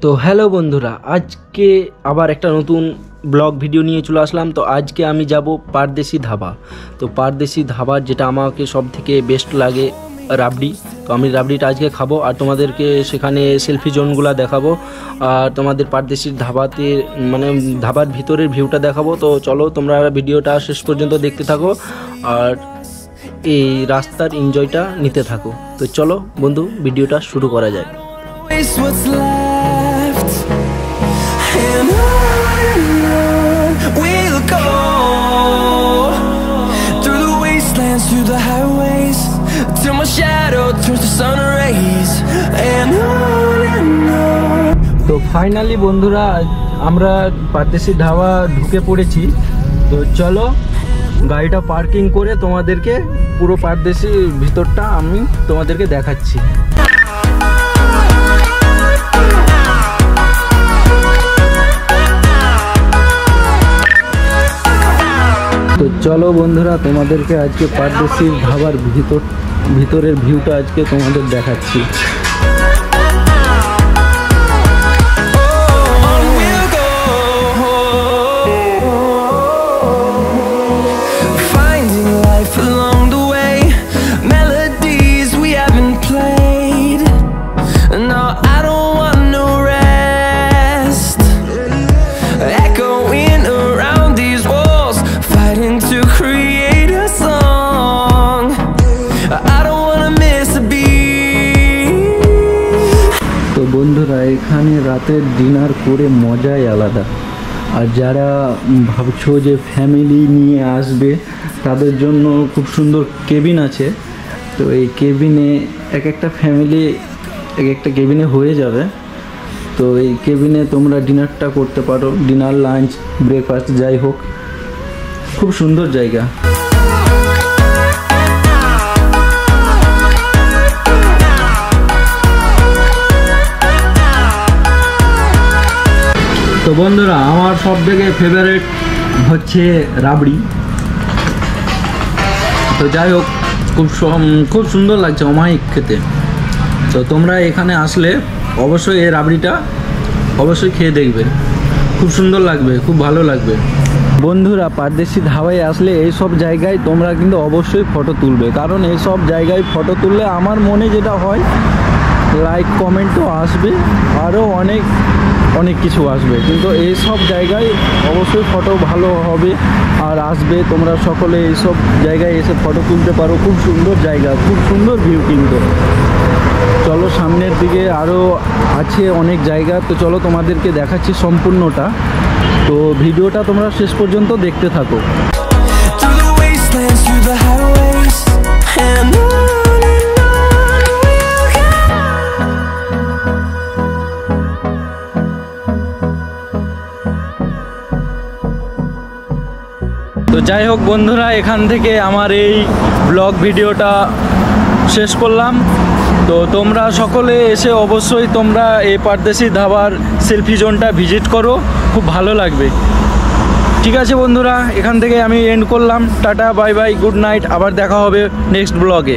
তো হ্যালো বন্ধুরা, আজকে আবার একটা নতুন ব্লগ ভিডিও নিয়ে চলে আসলাম। তো আজকে আমি যাব পারদেশি ধাবা। তো পারদেশি ধাবার যেটা আমাকে সব থেকে বেস্ট লাগে রাবড়ি। তো আমি রাবড়িটা আজকে খাবো আর তোমাদেরকে সেখানে সেলফি জোনগুলো দেখাবো আর তোমাদের পারদেশি ধাবাতে মানে ধাবার ভিতরের ভিউটা দেখাবো। তো চলো তোমরা ভিডিওটা শেষ পর্যন্ত দেখতে থাকো আর এই রাস্তার এনজয়টা নিতে থাকো। তো চলো বন্ধু, ভিডিওটা শুরু করা যায়। What's left, and on we'll go, through the wastelands, through the highways, till my shadow turns to sun rays, and on. তো ফাইনালি বন্ধুরা, আমরা পারদেশি ধাবা ঢুকে পড়েছি। তো চলো গাড়িটা পার্কিং করে তোমাদেরকে পুরো পারদেশি ভিতরটা আমি তোমাদেরকে দেখাচ্ছি। তো চলো বন্ধুরা, তোমাদেরকে আজকে পারদেশি ধাবার ভিতরের ভিউটা আজকে তোমাদের দেখাচ্ছি। বন্ধুরা, এখানে রাতের ডিনার করে মজাই আলাদা। আর যারা ভাবছো যে ফ্যামিলি নিয়ে আসবে তাদের জন্য খুব সুন্দর কেবিন আছে। তো এই কেবিনে এক একটা ফ্যামিলি এক একটা কেবিনে হয়ে যাবে। তো এই কেবিনে তোমরা ডিনারটা করতে পারো, ডিনার, লাঞ্চ, ব্রেকফাস্ট যাই হোক, খুব সুন্দর জায়গা। তো বন্ধুরা, আমার সব থেকে ফেভারিট হচ্ছে রাবড়ি। তো যাই হোক, খুব সুন্দর লাগছে অমায়িক খেতে। তো তোমরা এখানে আসলে অবশ্যই এই রাবড়িটা অবশ্যই খেয়ে দেখবে, খুব সুন্দর লাগবে, খুব ভালো লাগবে। বন্ধুরা, পারদেশি ধাবায় আসলে এই সব জায়গায় তোমরা কিন্তু অবশ্যই ফটো তুলবে, কারণ এই সব জায়গায় ফটো তুললে আমার মনে যেটা হয় লাইক কমেন্টও আসবে, আরও অনেক কিছু আসবে। কিন্তু এই সব জায়গায় অবশ্যই ফটো ভালো হবে আর আসবে। তোমরা সকলে এইসব জায়গায় এসে ফটো তুলতে পারো, খুব সুন্দর জায়গা, খুব সুন্দর ভিউ। কিন্তু চলো সামনের দিকে আরও আছে অনেক জায়গা। তো চলো তোমাদেরকে দেখাচ্ছি সম্পূর্ণটা। তো ভিডিওটা তোমরা শেষ পর্যন্ত দেখতে থাকো। তো যাই হোক বন্ধুরা, এখান থেকে আমার এই ব্লগ ভিডিওটা শেষ করলাম। তো তোমরা সকলে এসে অবশ্যই তোমরা এই পারদেশি ধাবার সেলফি জোনটা ভিজিট করো, খুব ভালো লাগবে। ঠিক আছে বন্ধুরা, এখান থেকে আমি এন্ড করলাম। Tata, bye bye, good night. আবার দেখা হবে নেক্সট ব্লগে।